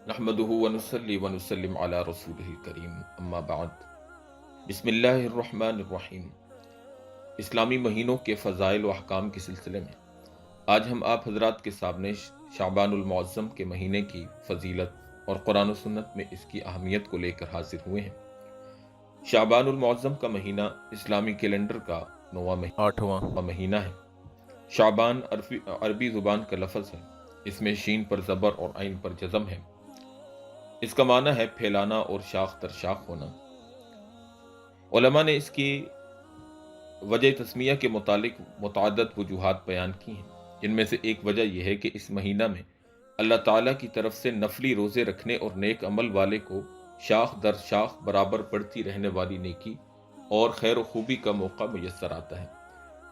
نحمده ونصلي ونسلم على رسوله الكريم اما بعد بسم اللہ الرحمن الرحیم۔ اسلامی مہینوں کے فضائل و احکام کے سلسلے میں آج ہم آپ حضرات کے سامنے شعبان المعظم کے مہینے کی فضیلت اور قرآن و سنت میں اس کی اہمیت کو لے کر حاضر ہوئے ہیں۔ شعبان المعظم کا مہینہ اسلامی کیلنڈر کا 8واں مہینہ ہے۔ شعبان عربی زبان کا لفظ ہے، اس میں شین پر زبر اور عین پر جزم ہے۔ اس کا معنی ہے پھیلانا اور شاخ در شاخ ہونا۔ علماء نے اس کی وجہ تسمیہ کے متعلق متعدد وجوہات بیان کی ہیں، جن میں سے ایک وجہ یہ ہے کہ اس مہینہ میں اللہ تعالیٰ کی طرف سے نفلی روزے رکھنے اور نیک عمل والے کو شاخ در شاخ برابر بڑھتی رہنے والی نیکی اور خیر و خوبی کا موقع میسر آتا ہے۔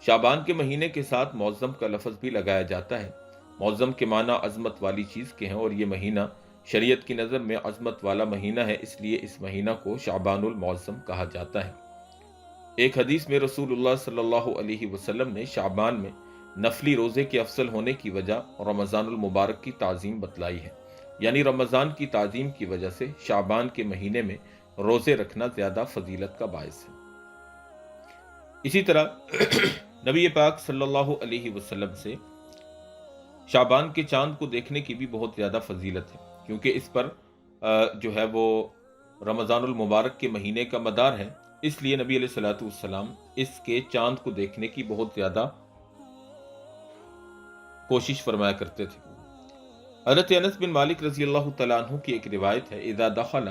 شعبان کے مہینے کے ساتھ معظم کا لفظ بھی لگایا جاتا ہے۔ معظم کے معنی عظمت والی چیز کے ہیں، اور یہ مہینہ شریعت کی نظر میں عظمت والا مہینہ ہے، اس لیے اس مہینہ کو شعبان المعظم کہا جاتا ہے۔ ایک حدیث میں رسول اللہ صلی اللہ علیہ وسلم نے شعبان میں نفلی روزے کے افضل ہونے کی وجہ رمضان المبارک کی تعظیم بتلائی ہے، یعنی رمضان کی تعظیم کی وجہ سے شعبان کے مہینے میں روزے رکھنا زیادہ فضیلت کا باعث ہے۔ اسی طرح نبی پاک صلی اللہ علیہ وسلم سے شعبان کے چاند کو دیکھنے کی بھی بہت زیادہ فضیلت ہے، کیونکہ اس پر جو ہے وہ رمضان المبارک کے مہینے کا مدار ہے، اس لیے نبی علیہ الصلوۃ والسلام اس کے چاند کو دیکھنے کی بہت زیادہ کوشش فرمایا کرتے تھے۔ حضرت انس بن مالک رضی اللہ تعالیٰ عنہ کی ایک روایت ہے، اذا دخل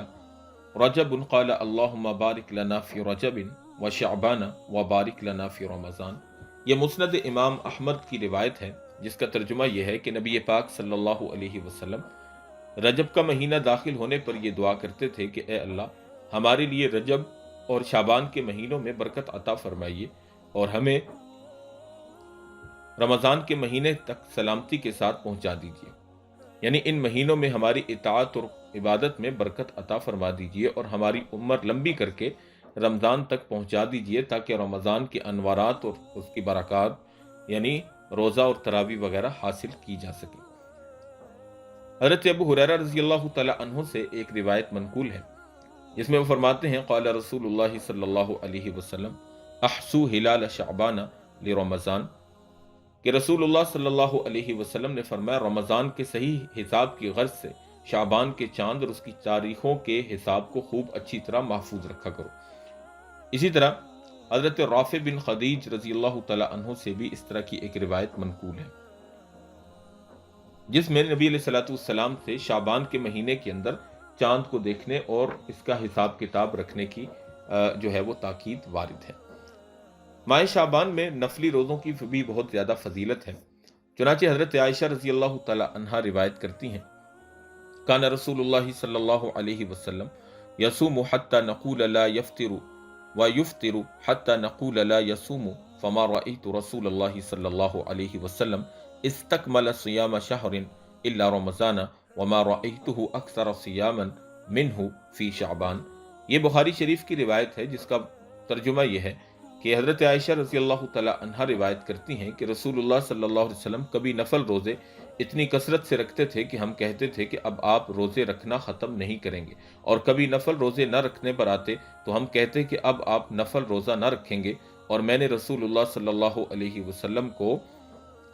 رجب قال اللہم بارک لنا فی رجب وشعبان وبارک لنا فی رمضان۔ یہ مسند امام احمد کی روایت ہے، جس کا ترجمہ یہ ہے کہ نبی پاک صلی اللہ علیہ وسلم رجب کا مہینہ داخل ہونے پر یہ دعا کرتے تھے کہ اے اللہ، ہمارے لیے رجب اور شعبان کے مہینوں میں برکت عطا فرمائیے اور ہمیں رمضان کے مہینے تک سلامتی کے ساتھ پہنچا دیجیے، یعنی ان مہینوں میں ہماری اطاعت اور عبادت میں برکت عطا فرما دیجیے اور ہماری عمر لمبی کر کے رمضان تک پہنچا دیجیے، تاکہ رمضان کے انوارات اور اس کی برکات یعنی روزہ اور تراویح وغیرہ حاصل کی جا سکے۔ حضرت ابو ہریرہ رضی اللہ تعالی عنہ سے ایک روایت منقول ہے، جس میں وہ فرماتے ہیں قال رسول اللہ صلی اللہ علیہ وسلم احسو ہلال شعبان لرمضان، کہ رسول اللہ صلی اللہ علیہ وسلم نے فرمایا رمضان کے صحیح حساب کی غرض سے شعبان کے چاند اور اس کی تاریخوں کے حساب کو خوب اچھی طرح محفوظ رکھا کرو۔ اسی طرح حضرت رافع بن خدیج رضی اللہ تعالی عنہ سے بھی اس طرح کی ایک روایت منقول ہے، جس میں نبی علیہ الصلوۃ والسلام سے شعبان کے مہینے کے اندر چاند کو دیکھنے اور اس کا حساب کتاب رکھنے کی جو ہے وہ تاکید وارد ہے۔ ماہ شعبان میں نفلی روزوں کی بھی بہت زیادہ فضیلت ہے، چنانچہ حضرت عائشہ رضی اللہ تعالی عنہا روایت کرتی ہیں کان رسول اللہ صلی اللہ علیہ وسلم یصوم حتی نقول لا یفطر ویفطر حتی نقول لا یصوم فما رأیت رسول اللہ صلی اللہ علیہ وسلم استکمل صیام شہر الا رمضان وما رأیتہ اکثر صیاما منہ فی شعبان۔ یہ بخاری شریف کی روایت ہے، جس کا ترجمہ یہ ہے کہ حضرت عائشہ رضی اللہ تعالی عنہا روایت کرتی ہیں کہ رسول اللہ صلی اللہ علیہ وسلم کبھی نفل روزے اتنی کثرت سے رکھتے تھے کہ ہم کہتے تھے کہ اب آپ روزے رکھنا ختم نہیں کریں گے، اور کبھی نفل روزے نہ رکھنے پر آتے تو ہم کہتے کہ اب آپ نفل روزہ نہ رکھیں گے، اور میں نے رسول اللہ صلی اللہ علیہ وسلم کو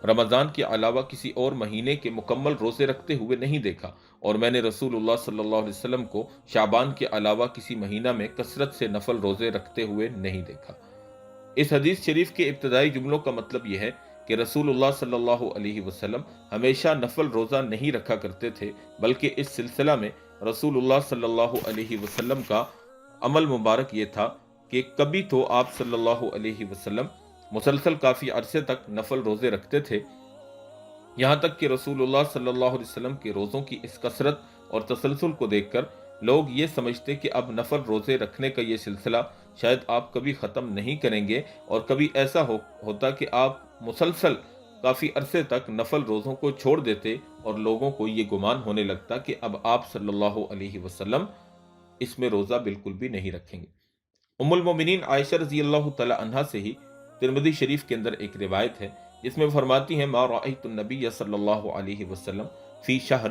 رمضان کے علاوہ کسی اور مہینے کے مکمل روزے رکھتے ہوئے نہیں دیکھا، اور میں نے رسول اللہ صلی اللہ علیہ وسلم کو شعبان کے علاوہ کسی مہینہ میں کثرت سے نفل روزے رکھتے ہوئے نہیں دیکھا۔ اس حدیث شریف کے ابتدائی جملوں کا مطلب یہ ہے کہ رسول اللہ صلی اللہ علیہ وسلم ہمیشہ نفل روزہ نہیں رکھا کرتے تھے، بلکہ اس سلسلہ میں رسول اللہ صلی اللہ علیہ وسلم کا عمل مبارک یہ تھا کہ کبھی تو آپ صلی اللہ علیہ وسلم مسلسل کافی عرصے تک نفل روزے رکھتے تھے، یہاں تک کہ رسول اللہ صلی اللہ علیہ وسلم کے روزوں کی اس کثرت اور تسلسل کو دیکھ کر لوگ یہ سمجھتے کہ اب نفل روزے رکھنے کا یہ سلسلہ شاید آپ کبھی ختم نہیں کریں گے، اور کبھی ایسا ہوتا کہ آپ مسلسل کافی عرصے تک نفل روزوں کو چھوڑ دیتے اور لوگوں کو یہ گمان ہونے لگتا کہ اب آپ صلی اللہ علیہ وسلم اس میں روزہ بالکل بھی نہیں رکھیں گے۔ ام المومنین عائشہ رضی اللہ تعالی عنہا سے ہی ترمذی شریف کے اندر ایک روایت ہے، جس میں فرماتی ہیں ما رأیت النبی صلی اللہ علیہ وسلم فی شہر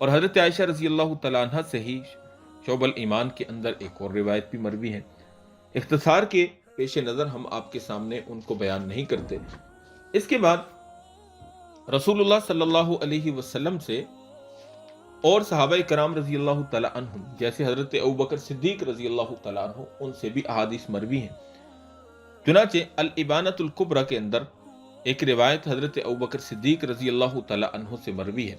اور حضرت عائشہ رضی اللہ تعالیٰ عنہ سے ہی شعب الایمان کے اندر ایک اور روایت بھی مروی ہے۔ اختصار کے پیش نظر ہم آپ کے سامنے ان کو بیان نہیں کرتے۔ اس کے بعد رسول اللہ صلی اللہ علیہ وسلم سے اور صحابہ کرام رضی اللہ تعالیٰ عنہ جیسے حضرت ابوبکر صدیق رضی اللہ تعالیٰ عنہ ان سے بھی احادیث مروی ہیں۔ چنانچہ الابانۃ الکبریٰ کے اندر ایک روایت حضرت ابوبکر صدیق رضی اللہ تعالیٰ عنہ سے مروی ہے،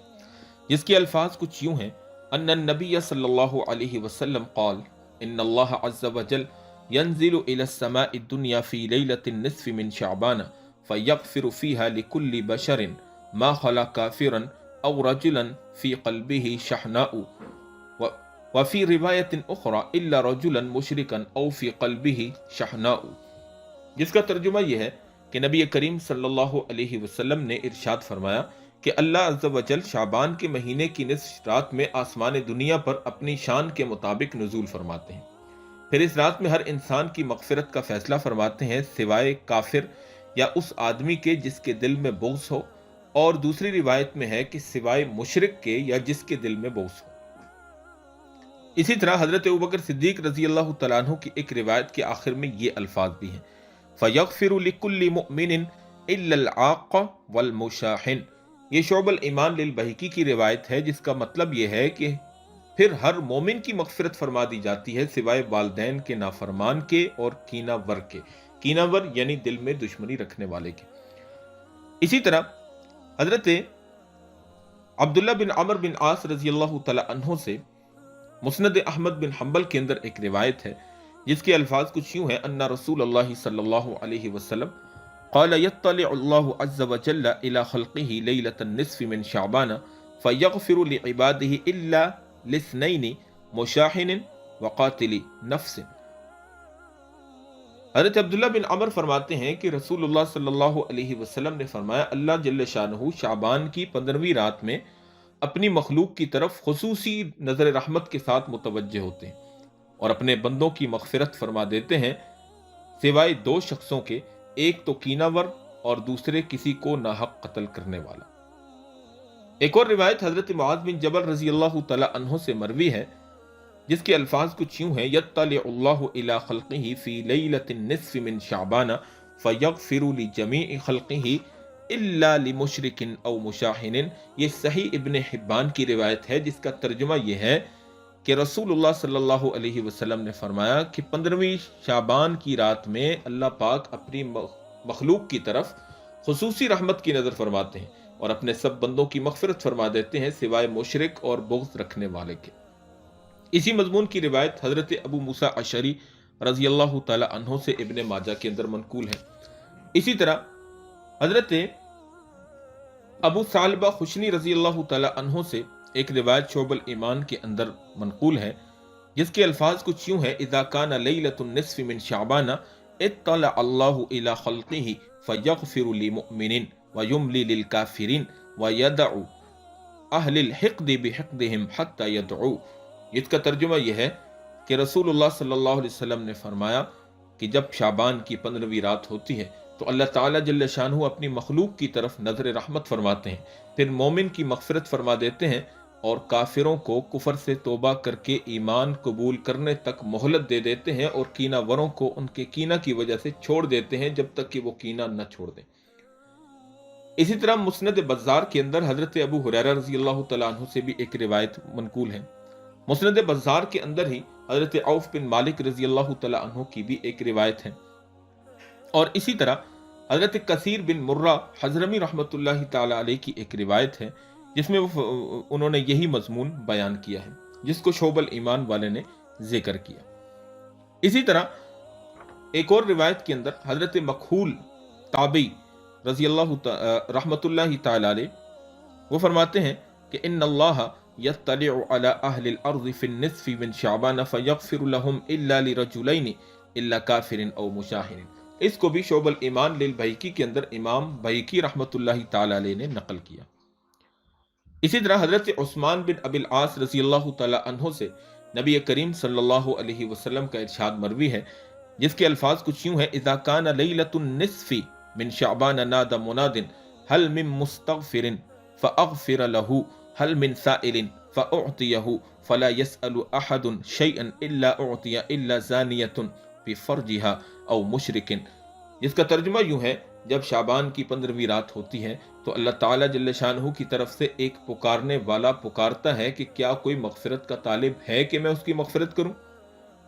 جس کے الفاظ کچھ یوں ہیں: ان النبی صلی اللہ علیہ وسلم قال ان اللہ عز وجل ينزل الى السماء الدنيا في ليلة النصف من شعبان فيغفر فيها لكل بشر ما خلا كافرا او رجلا في قلبه شحناء وفي رواية اخرى الا رجلا مشركا او في قلبه شحناء، جس کا ترجمہ یہ ہے کہ نبی کریم صلی اللہ علیہ وسلم نے ارشاد فرمایا کہ اللہ عز و جل شعبان کے مہینے کی نصف رات میں آسمان دنیا پر اپنی شان کے مطابق نزول فرماتے ہیں، پھر اس رات میں ہر انسان کی مغفرت کا فیصلہ فرماتے ہیں سوائے کافر یا اس آدمی کے جس کے دل میں بغض ہو، اور دوسری روایت میں ہے کہ سوائے مشرک کے یا جس کے دل میں بغض ہو۔ اسی طرح حضرت ابوبکر صدیق رضی اللہ تعالیٰ عنہ کی ایک روایت کے آخر میں یہ الفاظ بھی ہیں: فَيَغْفِرُ لِكُلِّ مُؤْمِنٍ إِلَّا الْعَاقَّ وَالْمُشَاحِنَ۔ یہ شعب الایمان للبیہقی کی روایت ہے، جس کا مطلب یہ ہے کہ پھر ہر مومن کی مغفرت فرما دی جاتی ہے سوائے والدین کے نافرمان کے اور کینہ ور کے، کینہ ور یعنی دل میں دشمنی رکھنے والے کے۔ اسی طرح حضرت عبداللہ بن عمر بن عاص رضی اللہ تعالی عنہ سے مسند احمد بن حنبل کے اندر ایک روایت ہے، جس کے الفاظ کچھ یوں ہیں: ان رسول اللہ صلی اللہ علیہ وسلم قال يطلع الله عز وجل الى خلقه ليلة النصف من شعبان فيغفر لعباده الا لاثنين مشاحن وقاتل نفس۔ حضرت عبداللہ بن عمر فرماتے ہیں کہ رسول اللہ صلی اللہ علیہ وسلم نے فرمایا اللہ جل شانہ شعبان کی 15ویں رات میں اپنی مخلوق کی طرف خصوصی نظر رحمت کے ساتھ متوجہ ہوتے ہیں اور اپنے بندوں کی مغفرت فرما دیتے ہیں سوائے دو شخصوں کے، ایک تو کینہ ور اور دوسرے کسی کو ناحق قتل کرنے والا۔ ایک اور روایت حضرت معاذ بن جبل رضی اللہ تعالی عنہ سے مروی ہے، جس کے الفاظ کچھ یوں ہیں: یطلع اللہ الی خلقہ فی لیلۃ النصف من شعبان فیغفر لجمیع خلقہ الا لمشرک او مشاحن۔ یہ صحیح ابن حبان کی روایت ہے، جس کا ترجمہ یہ ہے کہ رسول اللہ صلی اللہ علیہ وسلم نے فرمایا کہ 15ویں شعبان کی رات میں اللہ پاک اپنی مخلوق کی طرف خصوصی رحمت کی نظر فرماتے ہیں اور اپنے سب بندوں کی مغفرت فرما دیتے ہیں سوائے مشرک اور بغض رکھنے والے کے۔ اسی مضمون کی روایت حضرت ابو موسیٰ اشعری رضی اللہ تعالی عنہ سے ابن ماجہ کے اندر منقول ہے۔ اسی طرح حضرت ابو ثعلبہ خشنی رضی اللہ تعالی عنہ سے ایک روایت شعب الایمان کے اندر منقول ہے، جس کے الفاظ کچھ یوں ہیں: اذا کان لیلۃ النصف من شعبان اطلع اللہ الی خلقہ فیغفر لمؤمن ویملی للکافرین ویدع اہل الحقد بحقدہم حتی یدعو۔ اس کا ترجمہ یہ ہے کہ رسول اللہ صلی اللہ علیہ وسلم نے فرمایا کہ جب شعبان کی 15ویں رات ہوتی ہے تو اللہ تعالیٰ جل شانہ اپنی مخلوق کی طرف نظر رحمت فرماتے ہیں، پھر مومن کی مغفرت فرما دیتے ہیں اور کافروں کو کفر سے توبہ کر کے ایمان قبول کرنے تک مہلت دے دیتے ہیں اور کینہ وروں کو ان کے کینہ کی وجہ سے چھوڑ دیتے ہیں جب تک کہ وہ کینہ نہ چھوڑ دیں۔ اسی طرح مسند بزار کے اندر حضرت ابو ہریرہ رضی اللہ تعالیٰ عنہ سے بھی ایک روایت منقول ہے۔ مسند بزار کے اندر ہی حضرت عوف بن مالک رضی اللہ تعالیٰ عنہ کی بھی ایک روایت ہے، اور اسی طرح حضرت کثیر بن مرہ حضرمی رحمۃ اللہ تعالیٰ علیہ کی ایک روایت ہے، جس میں انہوں نے یہی مضمون بیان کیا ہے جس کو شعب الایمان والے نے ذکر کیا۔ اسی طرح ایک اور روایت کے اندر حضرت مکحول تابعی رضی اللہ رحمۃ اللہ تعالیٰ علیہ وہ فرماتے ہیں کہ ان اللہ یطلع علی اہل الارض فی النصف من شعبان فیغفر لهم الا لرجلین الا کافر او مشاحن۔ اس کو بھی شعب الایمان للبیہقی کے اندر امام بیہقی رحمۃ اللہ تعالیٰ علیہ نے نقل کیا۔ اسی طرح حضرت عثمان بن ابی العاص رضی اللہ تعالیٰ عنہ سے نبی کریم صلی اللہ علیہ وسلم کا ارشاد مروی ہے، جس کے الفاظ کچھ یوں ہیں: اذا کان لیلۃ النصف من شعبان نادى مناد هل من مستغفر فاغفر له هل من سائل فأعطيه فلا يسأل أحد شيئا إلا أعطي إلا زانية بفرجها أو مشرك۔ جس کا ترجمہ یوں ہے، جب شعبان کی 15ویں رات ہوتی ہے تو اللہ تعالیٰ جل شانہ کی طرف سے ایک پکارنے والا پکارتا ہے کہ کیا کوئی مغفرت کا طالب ہے کہ میں اس کی مغفرت کروں،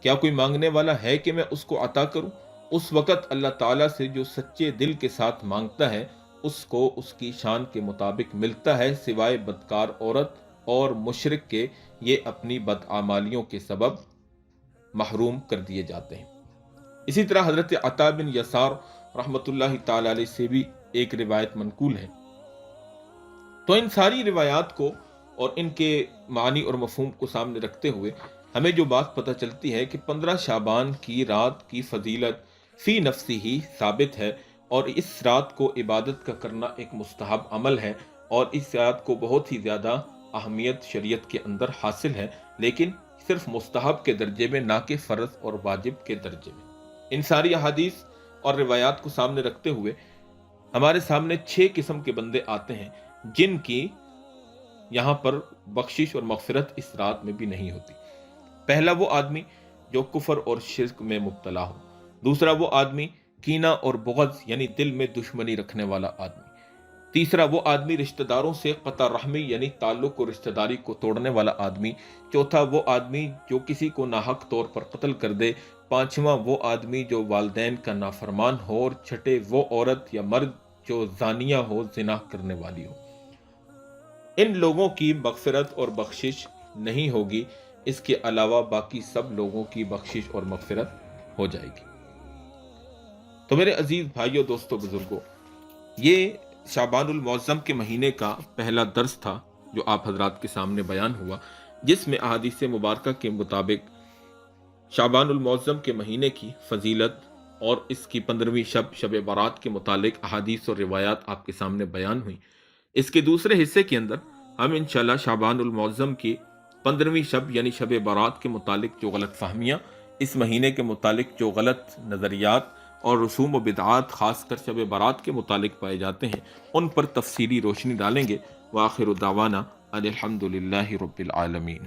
کیا کوئی مانگنے والا ہے کہ میں اس کو عطا کروں۔ اس وقت اللہ تعالیٰ سے جو سچے دل کے ساتھ مانگتا ہے اس کو اس کی شان کے مطابق ملتا ہے، سوائے بدکار عورت اور مشرک کے، یہ اپنی بدعمالیوں کے سبب محروم کر دیے جاتے ہیں۔ اسی طرح حضرت عطا بن یسار رحمۃ اللہ تعالی علیہ سے بھی ایک روایت منقول ہے۔ تو ان ساری روایات کو اور ان کے معنی اور مفہوم کو سامنے رکھتے ہوئے ہمیں جو بات پتہ چلتی ہے کہ 15 شعبان کی رات کی فضیلت فی نفسی ہی ثابت ہے، اور اس رات کو عبادت کا کرنا ایک مستحب عمل ہے، اور اس رات کو بہت ہی زیادہ اہمیت شریعت کے اندر حاصل ہے، لیکن صرف مستحب کے درجے میں، نہ کہ فرض اور واجب کے درجے میں۔ ان ساری احادیث اور روایات کو سامنے رکھتے ہوئے ہمارے سامنے 6 قسم کے بندے آتے ہیں جن کی یہاں پر بخشش اور مغفرت اس رات میں بھی نہیں ہوتی۔ پہلا وہ آدمی جو کفر اور شرک میں مبتلا ہو، دوسرا وہ آدمی کینہ اور بغض یعنی دل میں دشمنی رکھنے والا آدمی، تیسرا وہ آدمی رشتہ داروں سے قطع رحمی یعنی تعلق اور رشتہ داری کو توڑنے والا آدمی، چوتھا وہ آدمی جو کسی کو ناحق طور پر قتل کر دے، پانچواں وہ آدمی جو والدین کا نافرمان ہو، اور چھٹے وہ عورت یا مرد جو زانیہ ہو، زنا کرنے والی ہو۔ ان لوگوں کی مغفرت اور بخشش نہیں ہوگی، اس کے علاوہ باقی سب لوگوں کی بخشش اور مغفرت ہو جائے گی۔ تو میرے عزیز بھائیوں، دوستوں، بزرگوں، یہ شعبان المعظم کے مہینے کا پہلا درس تھا جو آپ حضرات کے سامنے بیان ہوا، جس میں احادیث مبارکہ کے مطابق شعبان المعظم کے مہینے کی فضیلت اور اس کی 15ویں شب برات کے متعلق احادیث اور روایات آپ کے سامنے بیان ہوئی۔ اس کے دوسرے حصے کے اندر ہم انشاءاللہ شعبان المعظم کی 15ویں شب یعنی شب برات کے متعلق جو غلط فہمیاں، اس مہینے کے متعلق جو غلط نظریات اور رسوم و بدعات خاص کر شب برات کے متعلق پائے جاتے ہیں، ان پر تفصیلی روشنی ڈالیں گے۔ وآخر دعوانا ان الحمد للہ رب العالمین۔